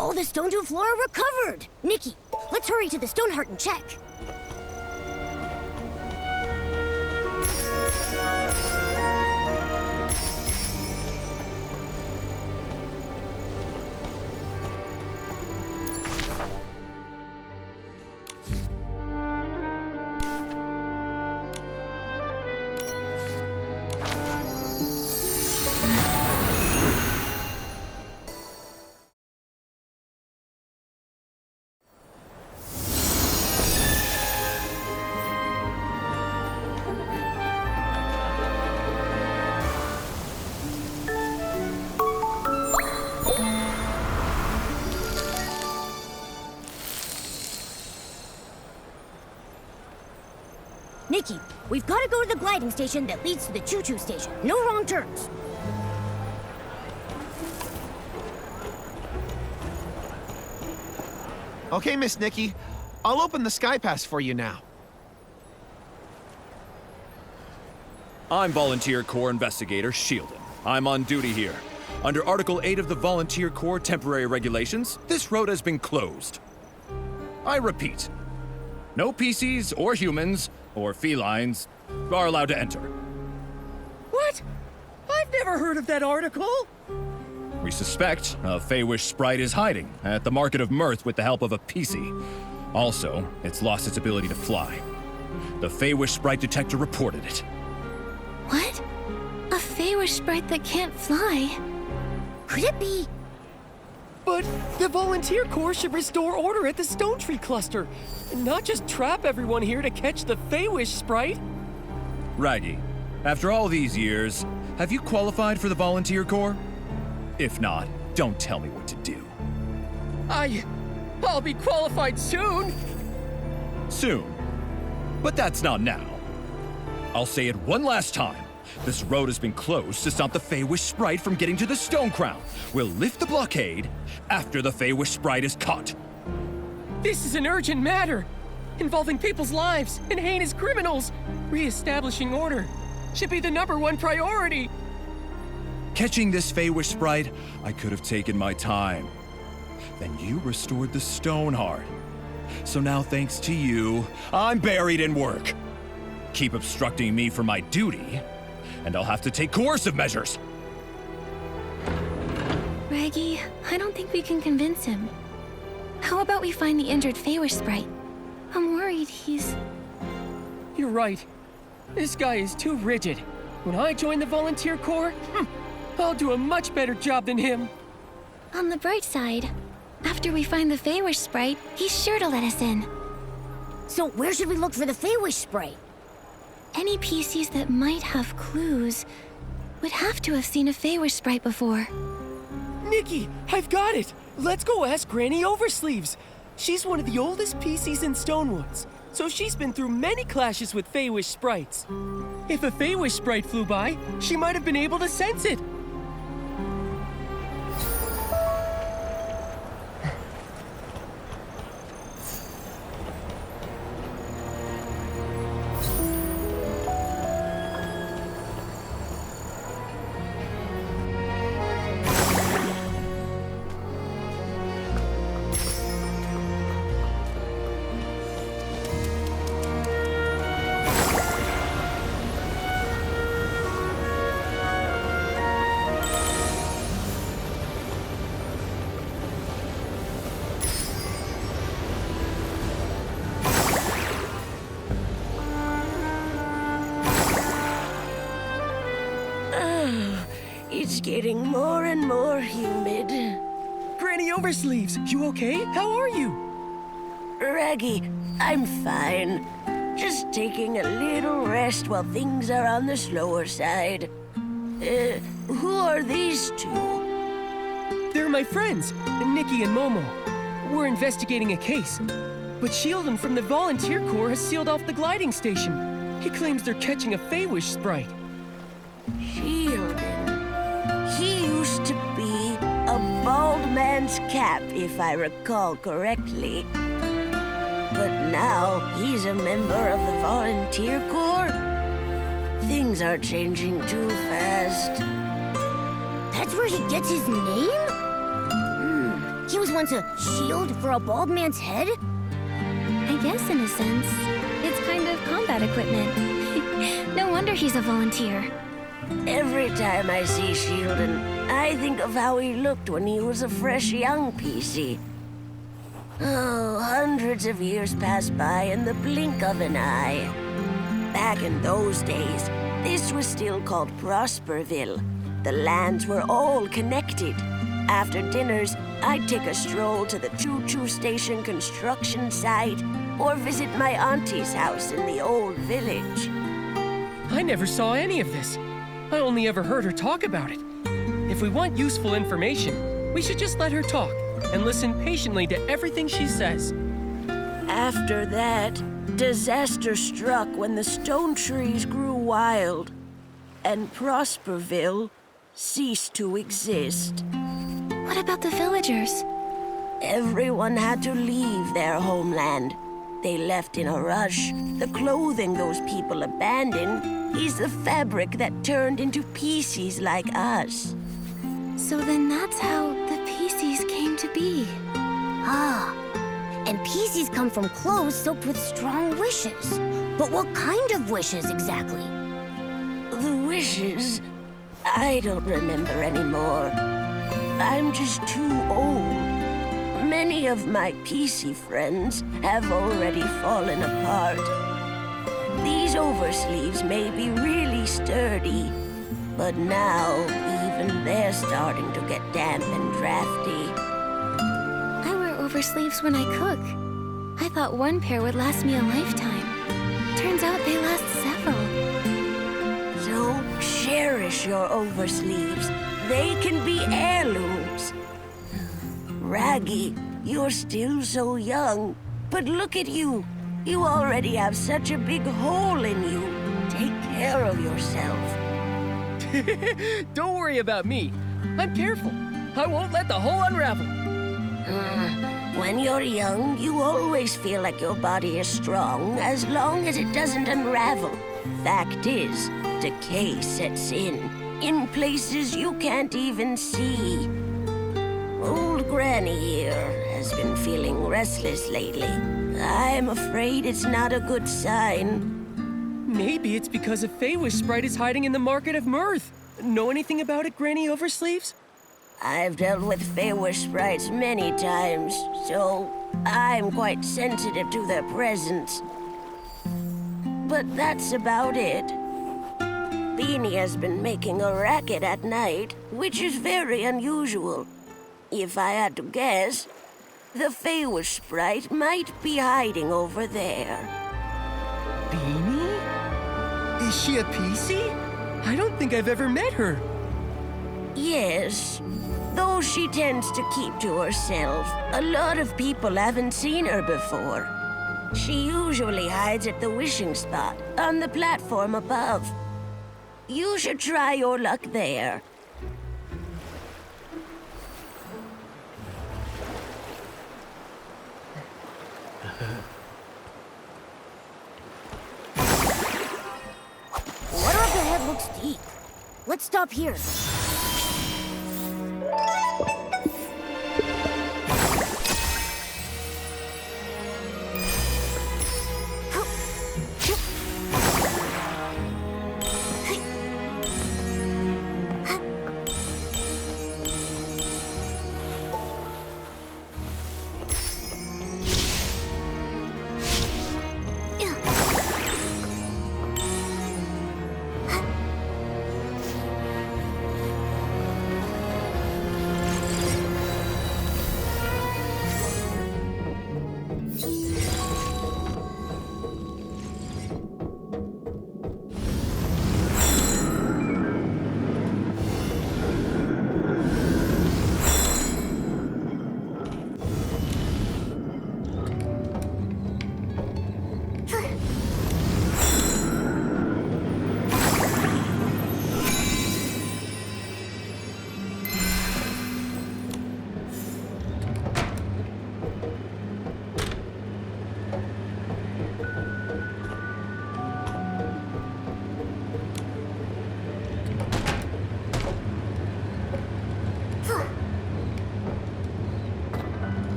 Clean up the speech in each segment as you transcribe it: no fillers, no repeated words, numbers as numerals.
All the Stone Dew flora recovered! Nikki, let's hurry to the Stoneheart and check. Nikki, we've got to go to the gliding station that leads to the choo-choo station. No wrong turns. Okay, Miss Nikki. I'll open the Sky Pass for you now. I'm Volunteer Corps Investigator Sheldon. I'm on duty here. Under Article 8 of the Volunteer Corps Temporary Regulations, this road has been closed. I repeat, no PCs or humans or felines are allowed to enter. What? I've never heard of that article! We suspect a Faewish Sprite is hiding at the Market of Mirth with the help of a PC. Also, it's lost its ability to fly. The Faewish Sprite detector reported it. What? A Faewish Sprite that can't fly? Could it be? But the Volunteer Corps should restore order at the Stone Tree Cluster, and not just trap everyone here to catch the Faewish Sprite. Raggy, after all these years, have you qualified for the Volunteer Corps? If not, don't tell me what to do. I'll be qualified soon! Soon. But that's not now. I'll say it one last time. This road has been closed to stop the Faewish Sprite from getting to the Stone Crown. We'll lift the blockade after the Faewish Sprite is caught. This is an urgent matter, involving people's lives and heinous criminals. Re-establishing order should be the #1 priority. Catching this Faewish Sprite, I could have taken my time. Then you restored the Stone Heart. So now, thanks to you, I'm buried in work. Keep obstructing me from my duty, and I'll have to take coercive measures. Raggy, I don't think we can convince him. How about we find the injured Faewish Sprite? I'm worried he's... You're right. This guy is too rigid. When I join the Volunteer Corps, I'll do a much better job than him. On the bright side, after we find the Faewish Sprite, he's sure to let us in. So where should we look for the Faewish Sprite? Any PCs that might have clues would have to have seen a Faewish Sprite before. Nikki, I've got it! Let's go ask Granny Oversleeves. She's one of the oldest PCs in Stonewoods, so she's been through many clashes with Faewish Sprites. If a Faewish Sprite flew by, she might have been able to sense it. It's getting more and more humid. Granny Oversleeves, you okay? How are you? Raggy, I'm fine. Just taking a little rest while things are on the slower side. Who are these two? They're my friends, Nikki and Momo. We're investigating a case, but Sheldon from the Volunteer Corps has sealed off the gliding station. He claims they're catching a Faewish Sprite. Sheldon. He used to be a bald man's cap, if I recall correctly. But now he's a member of the Volunteer Corps. Things are changing too fast. That's where he gets his name? He was once a shield for a bald man's head? I guess in a sense. It's kind of combat equipment. No wonder he's a volunteer. Every time I see Sheldon, I think of how he looked when he was a fresh young PC. Oh, hundreds of years pass by in the blink of an eye. Back in those days, this was still called Prosperville. The lands were all connected. After dinners, I'd take a stroll to the choo-choo station construction site or visit my auntie's house in the old village. I never saw any of this. I only ever heard her talk about it. If we want useful information, we should just let her talk and listen patiently to everything she says. After that, disaster struck when the stone trees grew wild, and Prosperville ceased to exist. What about the villagers? Everyone had to leave their homeland. They left in a rush. The clothing those people abandoned is the fabric that turned into PCs like us. So then that's how the PCs came to be. Ah, and PCs come from clothes soaked with strong wishes. But what kind of wishes exactly? The wishes? I don't remember anymore. I'm just too old. Many of my PC friends have already fallen apart. These oversleeves may be really sturdy, but now even they're starting to get damp and drafty. I wear oversleeves when I cook. I thought one pair would last me a lifetime. Turns out they last several. So cherish your oversleeves. They can be heirlooms. Raggy, you're still so young, but look at you. You already have such a big hole in you. Take care of yourself. Don't worry about me. I'm careful. I won't let the hole unravel. When you're young, you always feel like your body is strong as long as it doesn't unravel. Fact is, decay sets in places you can't even see. Old Granny here has been feeling restless lately. I'm afraid it's not a good sign. Maybe it's because a Faewish Sprite is hiding in the Market of Mirth. Know anything about it, Granny Oversleeves? I've dealt with Faewish Sprites many times, so I'm quite sensitive to their presence. But that's about it. Beanie has been making a racket at night, which is very unusual. If I had to guess, the Faewish Sprite might be hiding over there. Beanie? Is she a PC? I don't think I've ever met her. Yes, though she tends to keep to herself. A lot of people haven't seen her before. She usually hides at the wishing spot, on the platform above. You should try your luck there. Water up ahead looks deep. Let's stop here.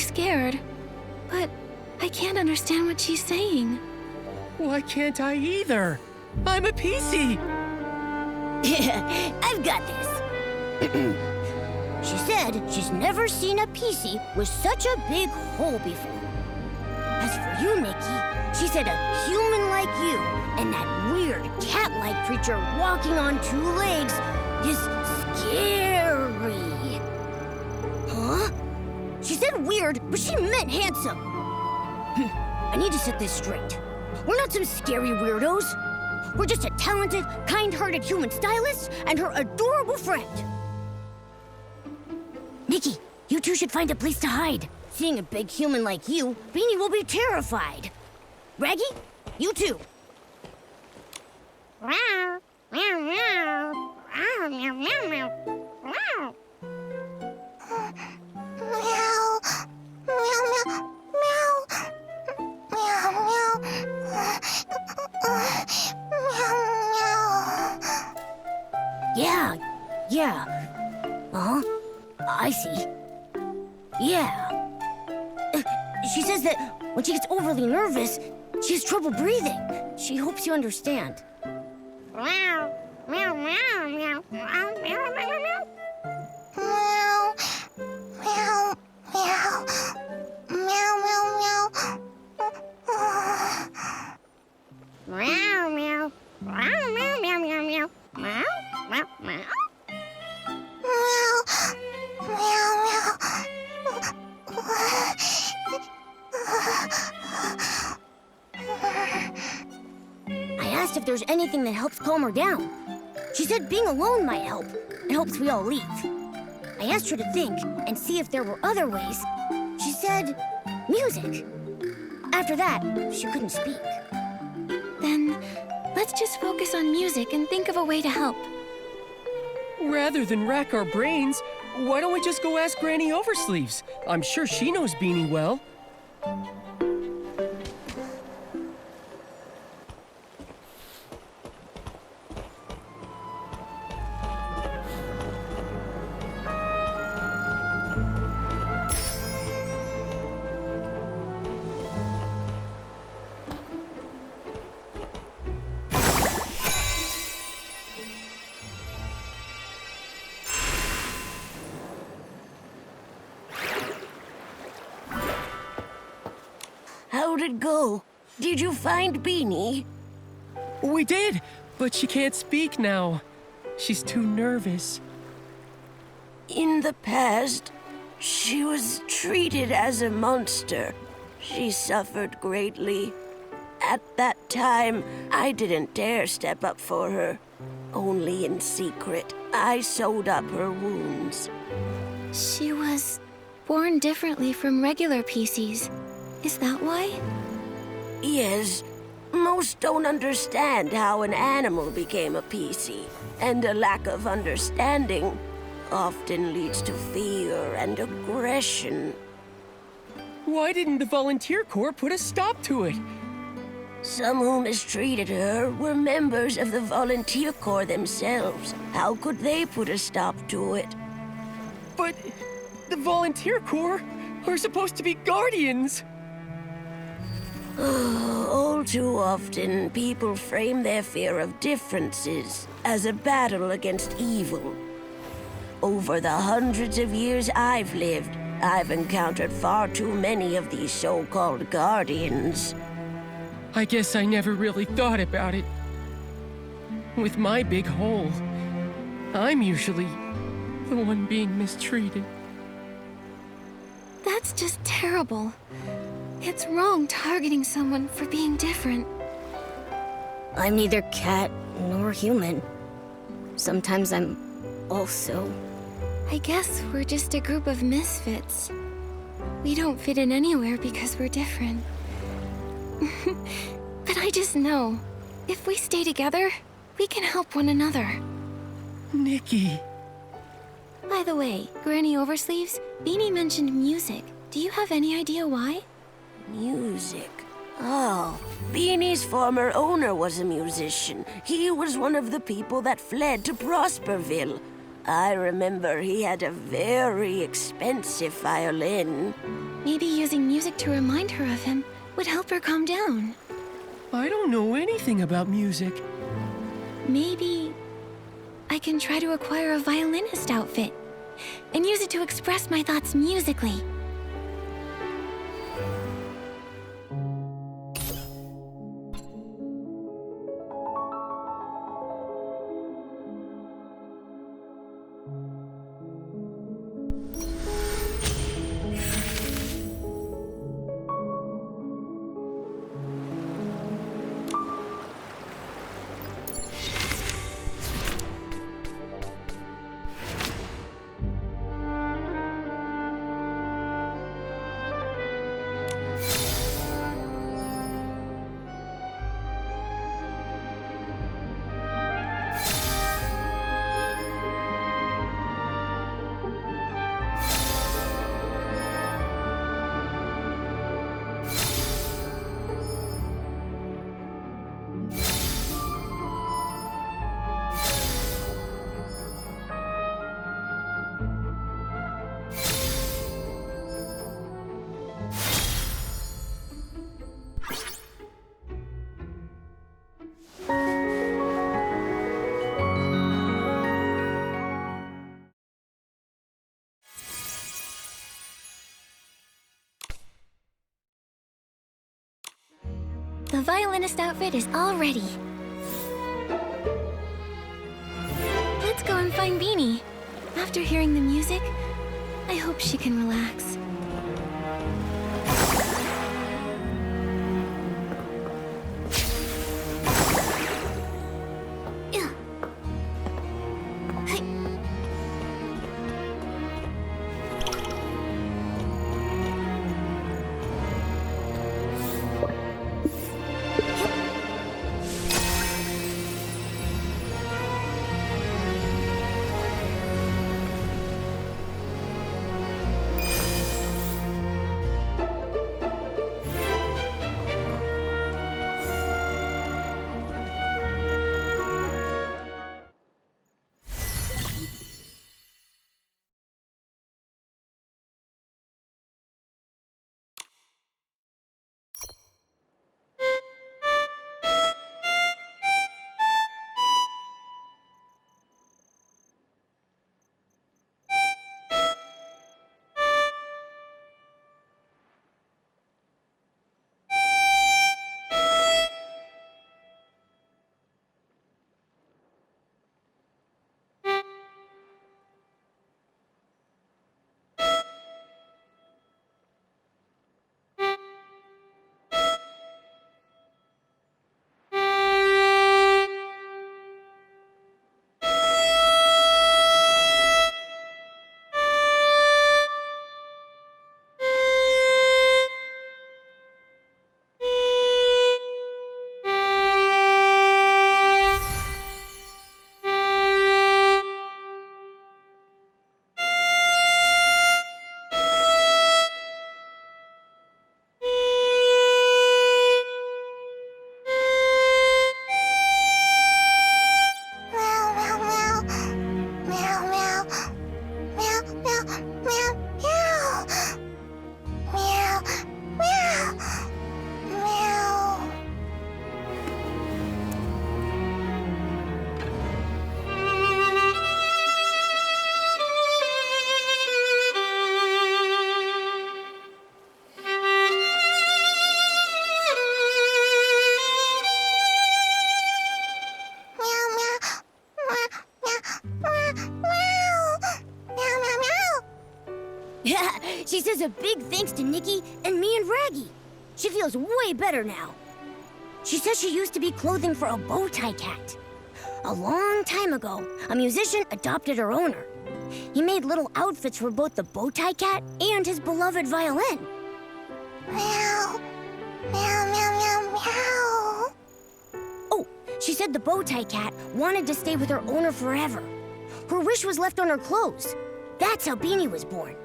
scared. But I can't understand what she's saying. Why can't I either? I'm a PC! I've got this. She said she's never seen a PC with such a big hole before. As for you, Nikki, she said a human like you and that weird cat-like creature walking on 2 legs is scary. Huh? She said weird, but she meant handsome. I need to set this straight. We're not some scary weirdos. We're just a talented, kind-hearted human stylist and her adorable friend. Nikki, you two should find a place to hide. Seeing a big human like you, Beanie will be terrified. Raggy, you too. Yeah. Uh-huh. I see. Yeah. She says that when she gets overly nervous, she has trouble breathing. She hopes you understand. I asked if there's anything that helps calm her down. She said being alone might help. It hopes we all leave. I asked her to think and see if there were other ways. She said music. After that, she couldn't speak. Then let's just focus on music and think of a way to help. Rather than rack our brains, why don't we just go ask Granny Oversleeves? I'm sure she knows Beanie well. How'd it go? Did you find Beanie? We did, but she can't speak now. She's too nervous. In the past, she was treated as a monster. She suffered greatly. At that time, I didn't dare step up for her. Only in secret, I sewed up her wounds. She was born differently from regular PCs. Is that why? Yes, most don't understand how an animal became a PC, and a lack of understanding often leads to fear and aggression. Why didn't the Volunteer Corps put a stop to it? Some who mistreated her were members of the Volunteer Corps themselves. How could they put a stop to it? But the Volunteer Corps are supposed to be guardians. All too often, people frame their fear of differences as a battle against evil. Over the hundreds of years I've lived, I've encountered far too many of these so-called guardians. I guess I never really thought about it. With my big hole, I'm usually the one being mistreated. That's just terrible. It's wrong targeting someone for being different. I'm neither cat nor human. Sometimes I'm also. I guess we're just a group of misfits. We don't fit in anywhere because we're different. But I just know, if we stay together, we can help one another. Nikki. By the way, Granny Oversleeves, Beanie mentioned music. Do you have any idea why? Music. Oh, Beanie's former owner was a musician. He was one of the people that fled to Prosperville. I remember he had a very expensive violin. Maybe using music to remind her of him would help her calm down. I don't know anything about music. Maybe I can try to acquire a violinist outfit and use it to express my thoughts musically. The violinist outfit is all ready. Let's go and find Beanie. After hearing the music, I hope she can relax. She says a big thanks to Nikki and me and Raggy. She feels way better now. She says she used to be clothing for a bow tie cat. A long time ago, a musician adopted her owner. He made little outfits for both the bow tie cat and his beloved violin. Meow. Meow, meow, meow, meow. Oh, she said the bow tie cat wanted to stay with her owner forever. Her wish was left on her clothes. That's how Beanie was born.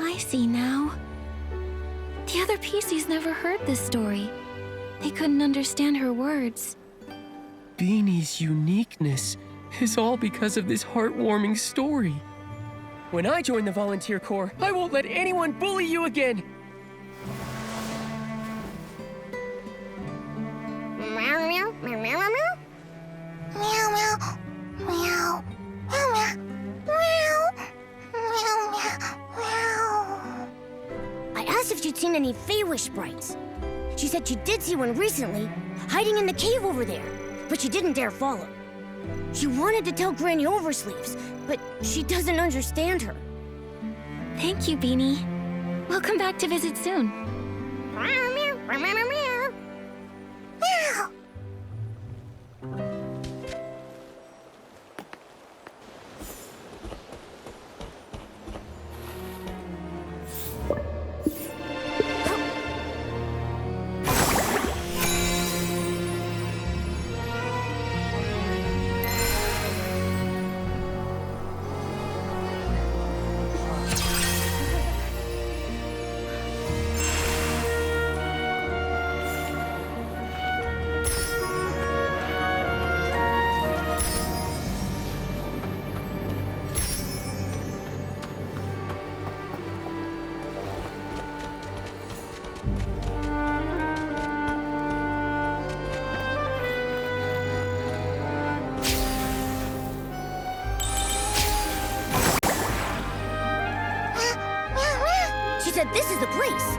I see now. The other PCs never heard this story. They couldn't understand her words. Beanie's uniqueness is all because of this heartwarming story. When I join the Volunteer Corps, I won't let anyone bully you again. Meow, meow, meow, meow, meow, meow. Meow, meow, meow, meow, meow, meow, meow, meow. I asked if she'd seen any Faewish sprites. She said she did see one recently, hiding in the cave over there, but she didn't dare follow. She wanted to tell Granny Oversleeves, but she doesn't understand her. Thank you, Beanie. We'll come back to visit soon. Meow, meow, meow, meow, meow. Meow. She said this is the place.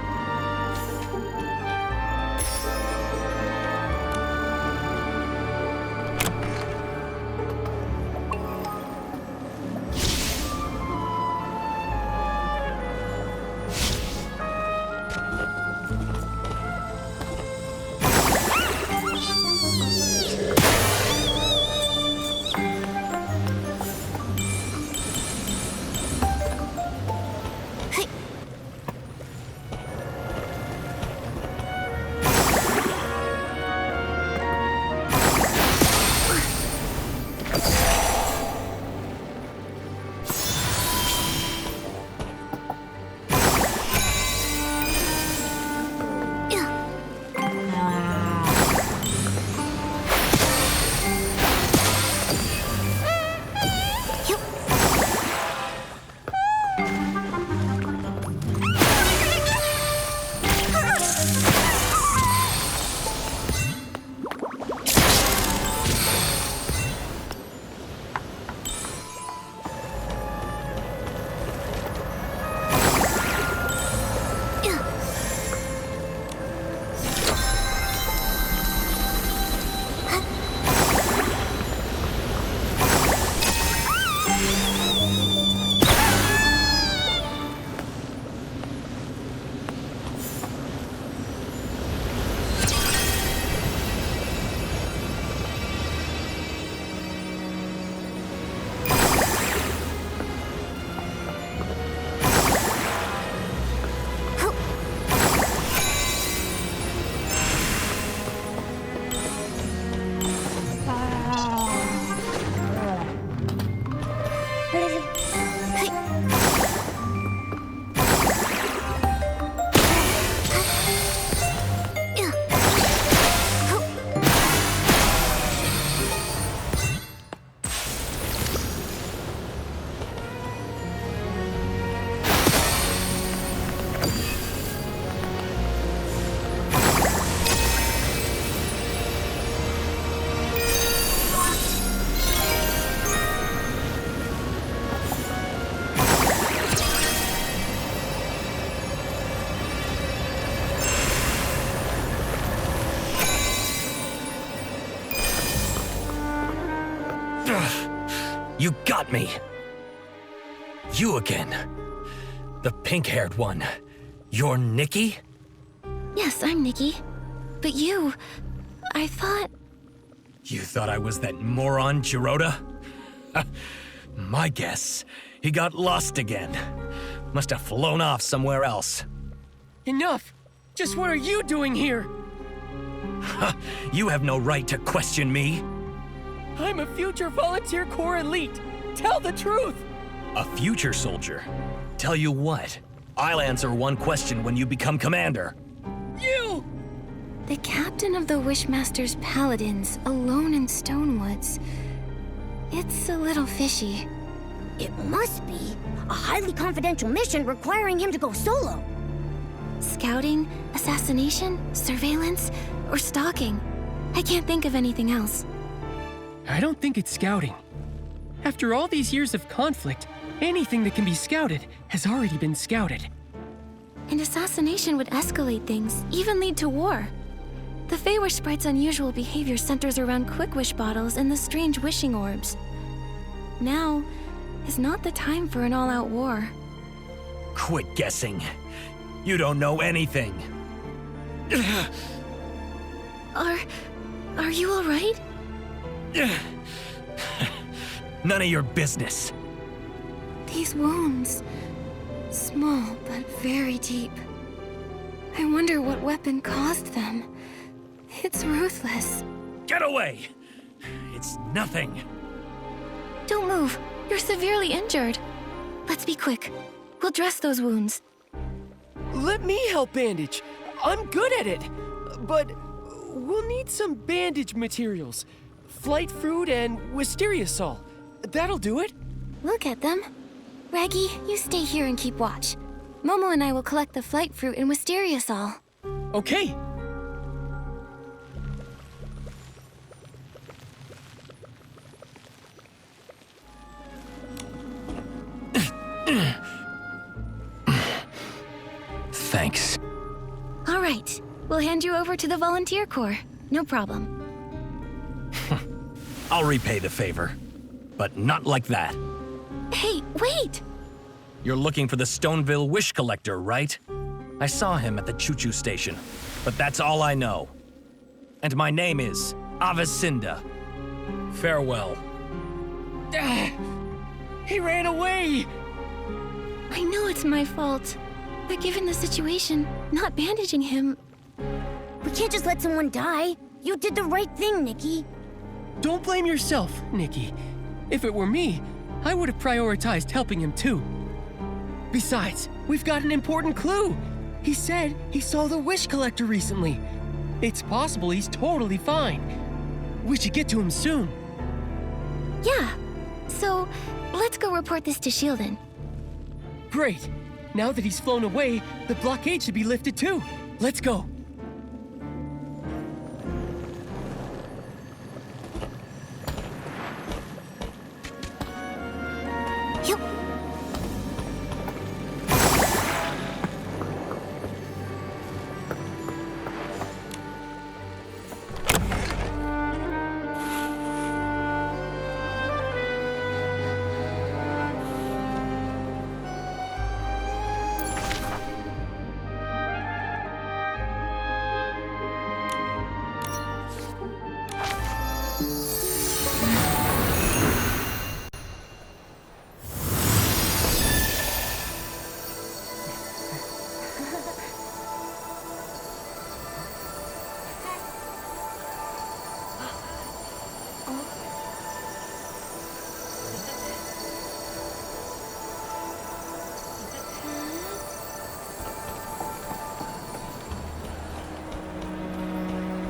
You got me! You again. The pink-haired one. You're Nikki? Yes, I'm Nikki. But you... I thought... You thought I was that moron, Jirota? My guess. He got lost again. Must have flown off somewhere else. Enough! Just what are you doing here? You have no right to question me. I'm a future Volunteer Corps elite. Tell the truth! A future soldier? Tell you what, I'll answer one question when you become commander. You! The captain of the Wishmaster's Paladins, alone in Stonewoods. It's a little fishy. It must be a highly confidential mission requiring him to go solo. Scouting, assassination, surveillance, or stalking. I can't think of anything else. I don't think it's scouting. After all these years of conflict, anything that can be scouted has already been scouted. And assassination would escalate things, even lead to war. The Faewish Sprite's unusual behavior centers around quick wish bottles and the strange wishing orbs. Now is not the time for an all-out war. Quit guessing. You don't know anything. Are you all right? None of your business. These wounds, small but very deep. I wonder what weapon caused them. It's ruthless. Get away! It's nothing. Don't move. You're severely injured. Let's be quick. We'll dress those wounds. Let me help bandage. I'm good at it. But we'll need some bandage materials. Flight fruit and wisteria sol. That'll do it. We'll get them. Raggy, you stay here and keep watch. Momo and I will collect the flight fruit and wisteria sol. Okay. Thanks. All right. We'll hand you over to the volunteer corps. No problem. I'll repay the favor. But not like that. Hey, wait! You're looking for the Stoneville Wish Collector, right? I saw him at the choo-choo station, but that's all I know. And my name is Avicinda. Farewell. He ran away! I know it's my fault. But given the situation, not bandaging him... We can't just let someone die. You did the right thing, Nikki. Don't blame yourself, Nikki. If it were me, I would have prioritized helping him too. Besides, we've got an important clue. He said he saw the Wish Collector recently. It's possible he's totally fine. We should get to him soon. Yeah. So, let's go report this to Shieldon. Great. Now that he's flown away, the blockade should be lifted too. Let's go. Yup.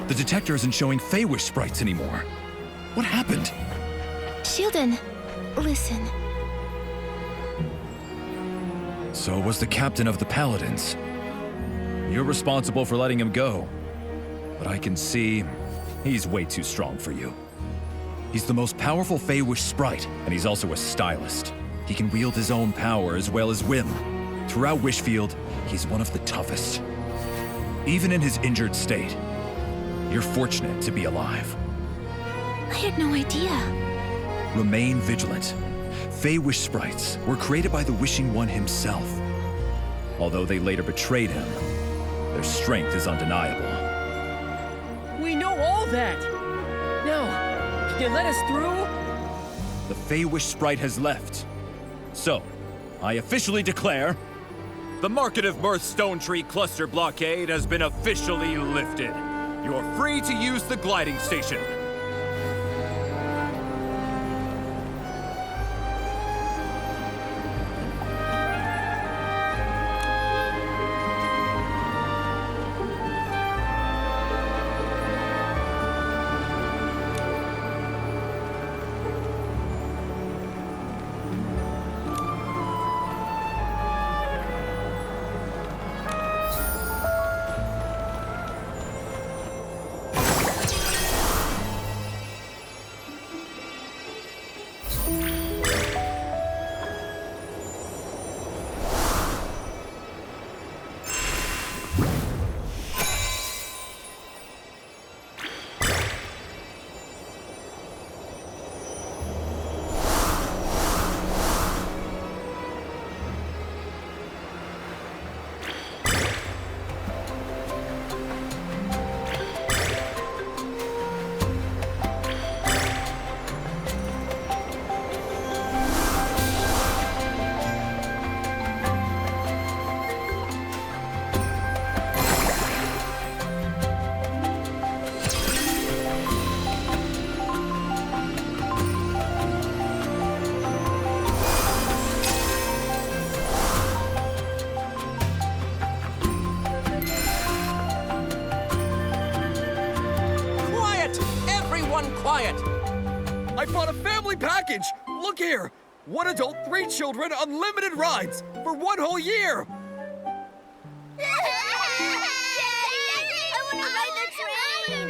The detector isn't showing Faewish sprites anymore. What happened? Shieldon, listen. So was the captain of the Paladins. You're responsible for letting him go. But I can see he's way too strong for you. He's the most powerful Faewish sprite, and he's also a stylist. He can wield his own power as well as whim. Throughout Wishfield, he's one of the toughest. Even in his injured state, you're fortunate to be alive. I had no idea. Remain vigilant. Faewish sprites were created by the Wishing One himself. Although they later betrayed him, their strength is undeniable. We know all that. Now, can you let us through? The Faewish sprite has left. So, I officially declare, the Market of Mirth Stone Tree Cluster blockade has been officially lifted. You're free to use the gliding station. quiet. I bought a family package. Look here. 1 adult, 3 children, unlimited rides for 1 whole year. I want to ride the train!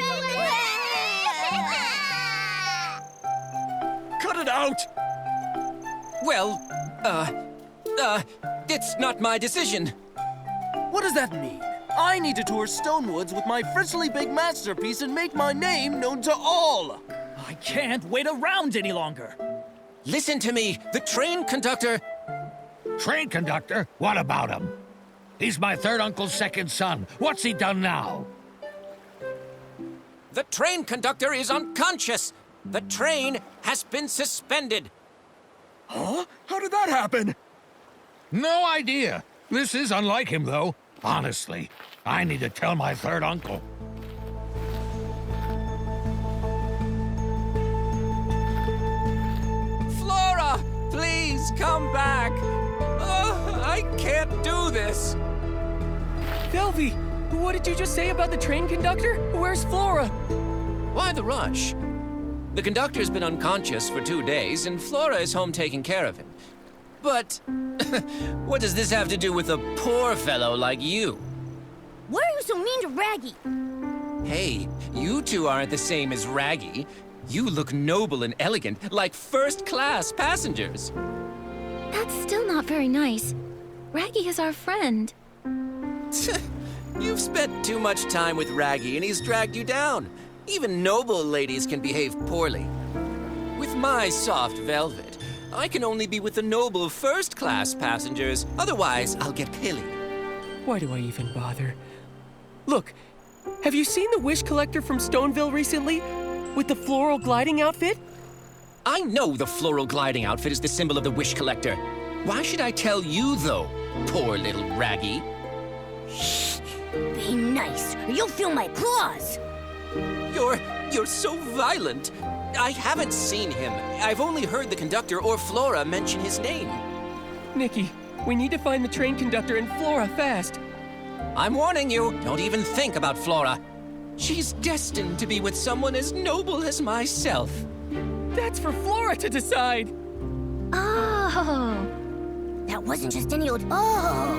Cut it out. Well, it's not my decision. What does that mean? I need to tour Stonewoods with my freshly baked masterpiece and make my name known to all. I can't wait around any longer. Listen to me. The train conductor... Train conductor? What about him? He's my third uncle's second son. What's he done now? The train conductor is unconscious. The train has been suspended. Huh? How did that happen? No idea. This is unlike him, though. Honestly, I need to tell my third uncle. Flora, please come back. Oh, I can't do this. Velvy, what did you just say about the train conductor? Where's Flora? Why the rush? The conductor's been unconscious for 2 days, and Flora is home taking care of him. But what does this have to do with a poor fellow like you? Why are you so mean to Raggy? Hey, you two aren't the same as Raggy. You look noble and elegant, like first-class passengers. That's still not very nice. Raggy is our friend. You've spent too much time with Raggy, and he's dragged you down. Even noble ladies can behave poorly. With my soft velvet, I can only be with the noble first-class passengers. Otherwise, I'll get pilly. Why do I even bother? Look, have you seen the wish collector from Stoneville recently? With the floral gliding outfit? I know the floral gliding outfit is the symbol of the wish collector. Why should I tell you, though, poor little Raggy? Be nice, or you'll feel my claws! You're so violent. I haven't seen him. I've only heard the conductor or Flora mention his name. Nikki, we need to find the train conductor and Flora fast. I'm warning you, don't even think about Flora. She's destined to be with someone as noble as myself. That's for Flora to decide. Oh. That wasn't just any old oh.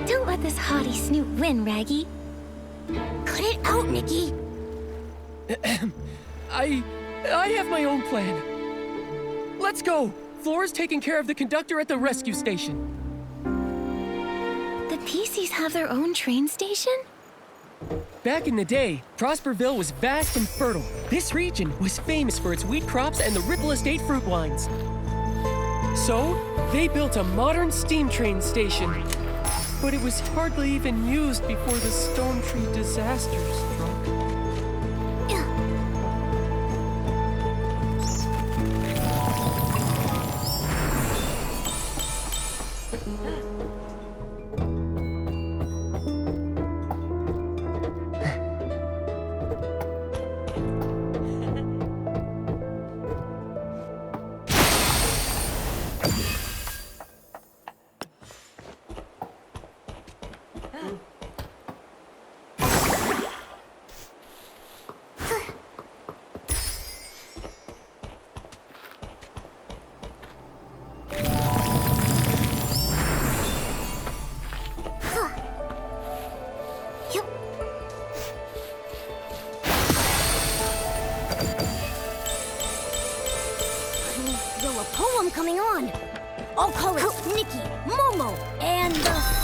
Don't let this haughty snoot win, Raggy. Cut it out, Nikki. I have my own plan. Let's go. Flora's taking care of the conductor at the rescue station. The PCs have their own train station? Back in the day, Prosperville was vast and fertile. This region was famous for its wheat crops and the Ripple Estate fruit wines. So, they built a modern steam train station. But it was hardly even used before the Stone Tree disaster struck. Coming on. I'll call it Nikki, Momo, and the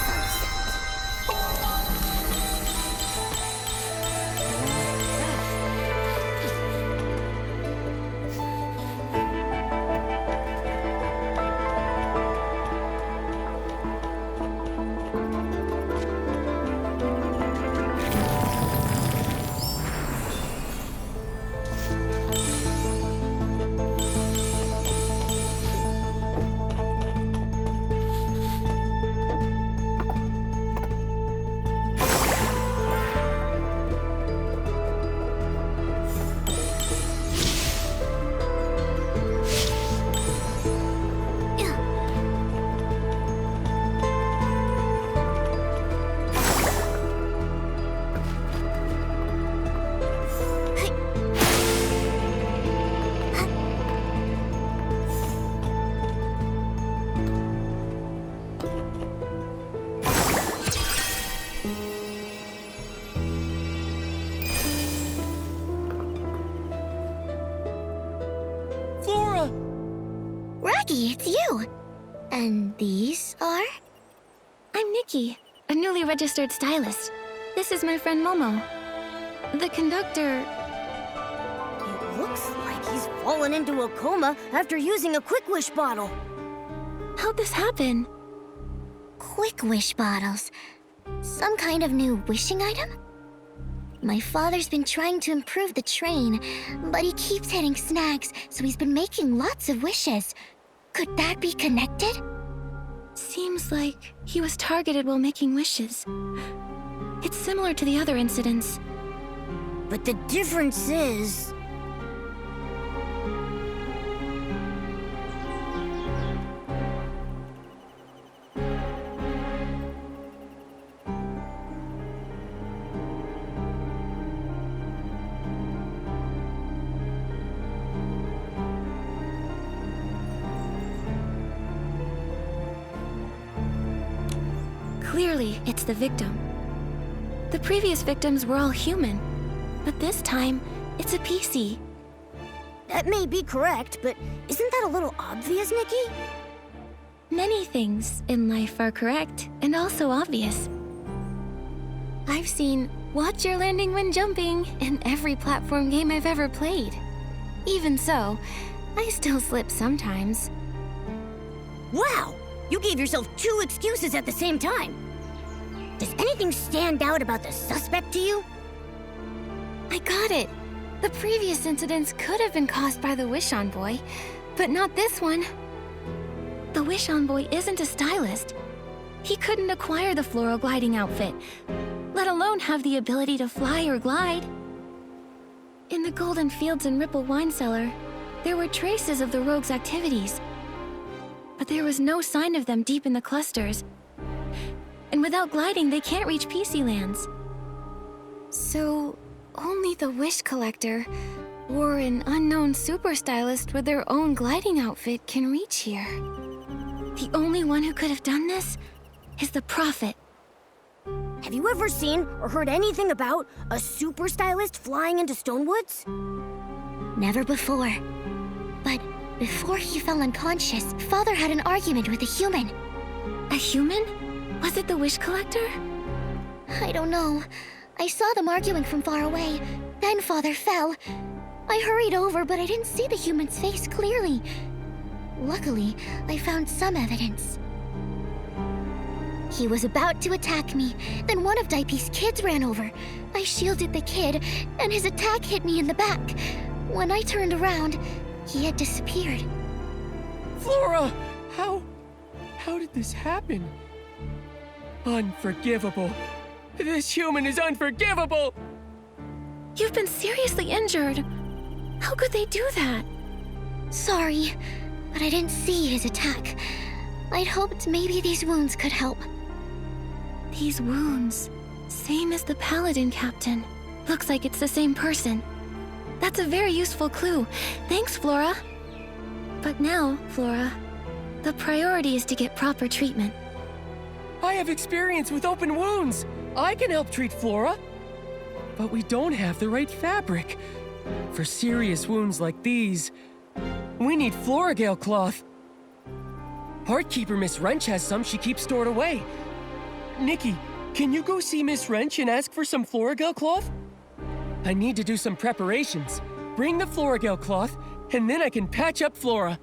it's you. And these are? I'm Nikki, a newly registered stylist. This is my friend Momo. The conductor... It looks like he's fallen into a coma after using a Quick Wish bottle. How'd this happen? Quick Wish bottles. Some kind of new wishing item? My father's been trying to improve the train, but he keeps hitting snags, so he's been making lots of wishes. Could that be connected? Seems like he was targeted while making wishes. It's similar to the other incidents. But the difference is... Clearly, it's the victim. The previous victims were all human, but this time, it's a PC. That may be correct, but isn't that a little obvious, Nikki? Many things in life are correct and also obvious. I've seen watch your landing when jumping in every platform game I've ever played. Even so, I still slip sometimes. Wow! You gave yourself 2 excuses at the same time. Does anything stand out about the suspect to you? I got it. The previous incidents could have been caused by the Wish Envoy, but not this one. The Wish Envoy isn't a stylist. He couldn't acquire the floral gliding outfit, let alone have the ability to fly or glide. In the Golden Fields and Ripple Wine Cellar, there were traces of the rogue's activities, but there was no sign of them deep in the clusters. And without gliding, they can't reach PC lands. So, only the Wish Collector, or an unknown super stylist with their own gliding outfit can reach here. The only one who could have done this is the Prophet. Have you ever seen or heard anything about a super stylist flying into Stonewoods? Never before. But before he fell unconscious, Father had an argument with a human. A human? Was it the Wish Collector? I don't know. I saw them arguing from far away. Then Father fell. I hurried over, but I didn't see the human's face clearly. Luckily, I found some evidence. He was about to attack me, then one of Daipi's kids ran over. I shielded the kid, and his attack hit me in the back. When I turned around, he had disappeared. Flora! How did this happen? Unforgivable. This human is unforgivable! You've been seriously injured. How could they do that? Sorry, but I didn't see his attack. I'd hoped maybe these wounds could help. These wounds, same as the Paladin Captain. Looks like it's the same person. That's a very useful clue. Thanks, Flora. But now, Flora, the priority is to get proper treatment. I have experience with open wounds. I can help treat Flora. But we don't have the right fabric. For serious wounds like these, we need Floragale cloth. Heartkeeper Miss Wrench has some she keeps stored away. Nikki, can you go see Miss Wrench and ask for some Floragale cloth? I need to do some preparations. Bring the Floragale cloth, and then I can patch up Flora.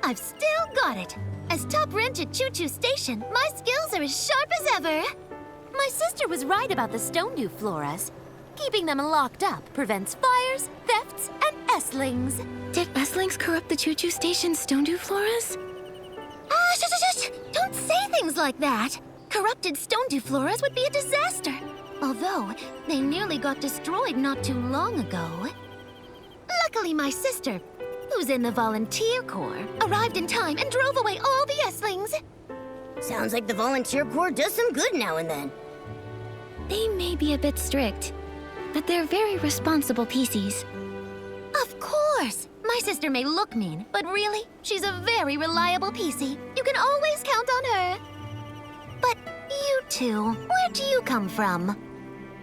I've still got it. As top wrench at Choo Choo Station, my skills are as sharp as ever. My sister was right about the Stonedew floras. Keeping them locked up prevents fires, thefts, and estlings. Did estlings corrupt the Choo Choo Station's Stonedew floras? Shush! Don't say things like that. Corrupted Stonedew floras would be a disaster. Although, they nearly got destroyed not too long ago. Luckily, my sister, who's in the Volunteer Corps, arrived in time and drove away all the Esslings. Sounds like the Volunteer Corps does some good now and then. They may be a bit strict, but they're very responsible PCs. Of course! My sister may look mean, but really, she's a very reliable PC. You can always count on her. But you two, where do you come from?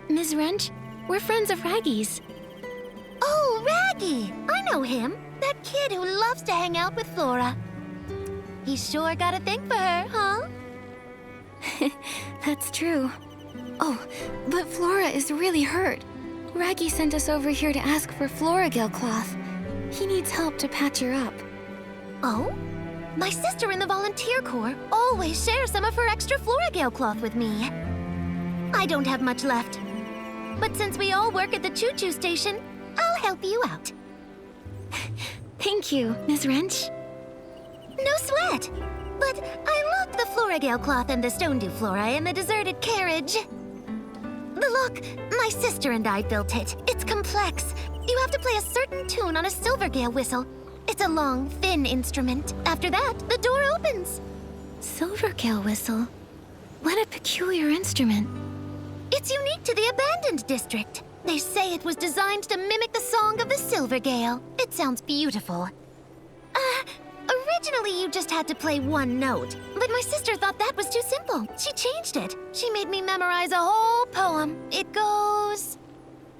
Ms. Wrench, we're friends of Raggy's. Oh, Raggy! I know him. That kid who loves to hang out with Flora. He's sure got a thing for her, huh? That's true. Oh, but Flora is really hurt. Raggy sent us over here to ask for Floragale cloth. He needs help to patch her up. Oh? My sister in the Volunteer Corps always shares some of her extra Floragale cloth with me. I don't have much left. But since we all work at the choo-choo station, I'll help you out. Thank you, Ms. Wrench. No sweat. But I loved the Floragale cloth and the Stone Dew Flora in the deserted carriage. Look, my sister and I built it. It's complex. You have to play a certain tune on a Silvergale whistle. It's a long, thin instrument. After that, the door opens. Silvergale whistle? What a peculiar instrument. It's unique to the abandoned district. They say it was designed to mimic the song of the Silvergale. It sounds beautiful. Originally you just had to play one note, but my sister thought that was too simple. She changed it. She made me memorize a whole poem. It goes...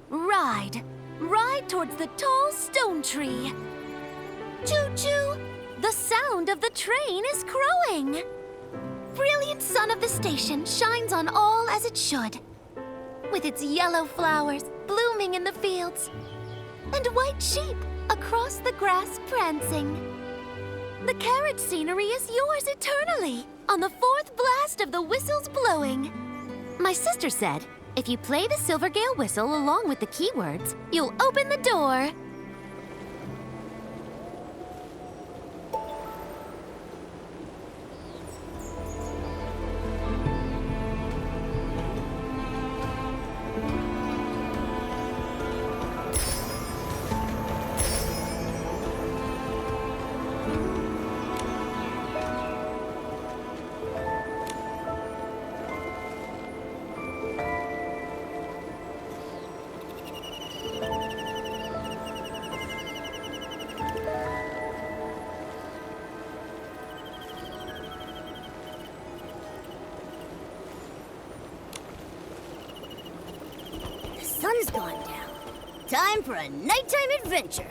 Ride. Ride towards the tall stone tree. Choo-choo! The sound of the train is crowing. Brilliant sun of the station shines on all as it should. With its yellow flowers blooming in the fields, and white sheep across the grass prancing. The carriage scenery is yours eternally, on the fourth blast of the whistles blowing. My sister said, if you play the Silvergale whistle along with the keywords, you'll open the door. Sun's gone down. Time for a nighttime adventure.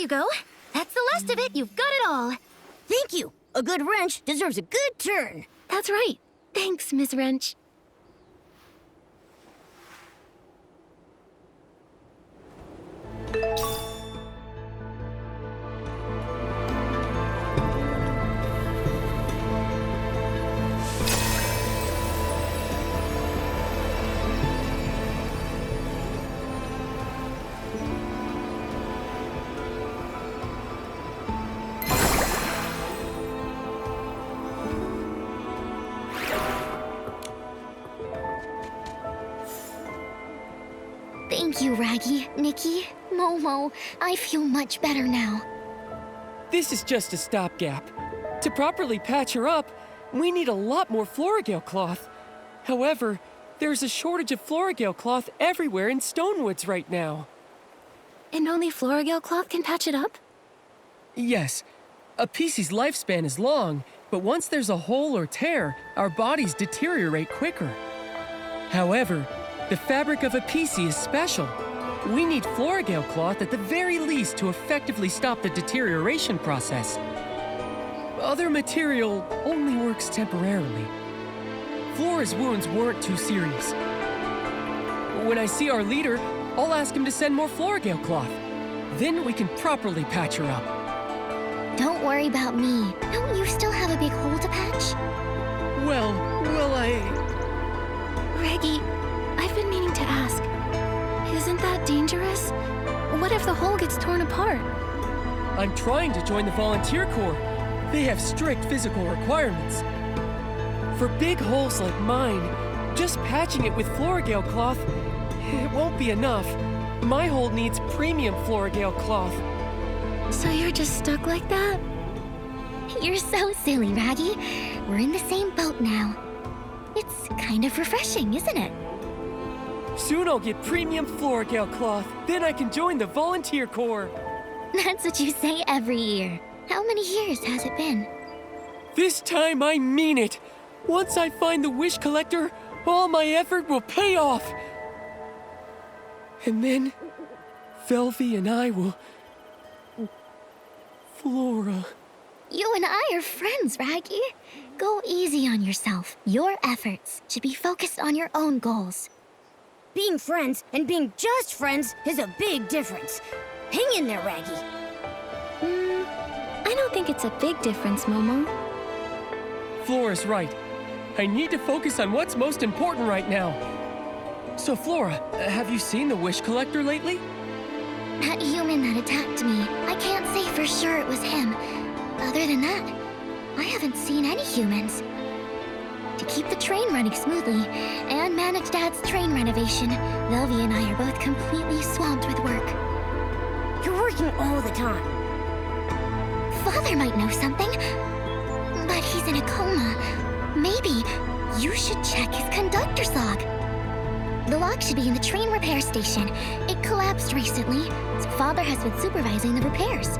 you go. That's the last of it. You've got it all. Thank you. A good wrench deserves a good turn. That's right. Thanks, Miss Wrench. Thank you, Raggy, Nikki, Momo. I feel much better now. This is just a stopgap. To properly patch her up, we need a lot more Florigale cloth. However, there's a shortage of Florigale cloth everywhere in Stonewoods right now. And only Florigale cloth can patch it up? Yes, a PC's lifespan is long, but once there's a hole or tear, our bodies deteriorate quicker. However, the fabric of a PC is special. We need Florigale cloth at the very least to effectively stop the deterioration process. Other material only works temporarily. Flora's wounds weren't too serious. When I see our leader, I'll ask him to send more Florigale cloth. Then we can properly patch her up. Don't worry about me. Don't you still have a big hole to patch? Well, Reggie, I've been meaning to ask. Isn't that dangerous? What if the hole gets torn apart? I'm trying to join the volunteer corps. They have strict physical requirements. For big holes like mine, just patching it with Florigale cloth, it won't be enough. My hole needs premium Florigale cloth. So you're just stuck like that? You're so silly, Raggy. We're in the same boat now. It's kind of refreshing, isn't it? Soon I'll get premium Florigale cloth. Then I can join the volunteer corps. That's what you say every year. How many years has it been? This time I mean it. Once I find the wish collector, all my effort will pay off. And then, Velvy and I will... Flora... You and I are friends, Raggy. Go easy on yourself. Your efforts should be focused on your own goals. Being friends and being just friends is a big difference. Hang in there, Raggy. I don't think it's a big difference, Momo. Flora's right. I need to focus on what's most important right now. So, Flora, have you seen the wish collector lately? That human that attacked me, I can't say for sure it was him. Other than that, I haven't seen any humans. To keep the train running smoothly and manage Dad's train renovation, Velvy and I are both completely swamped with work. You're working all the time. Father might know something, but he's in a coma. Maybe you should check his conductor's log. The log should be in the train repair station. It collapsed recently, so Father has been supervising the repairs.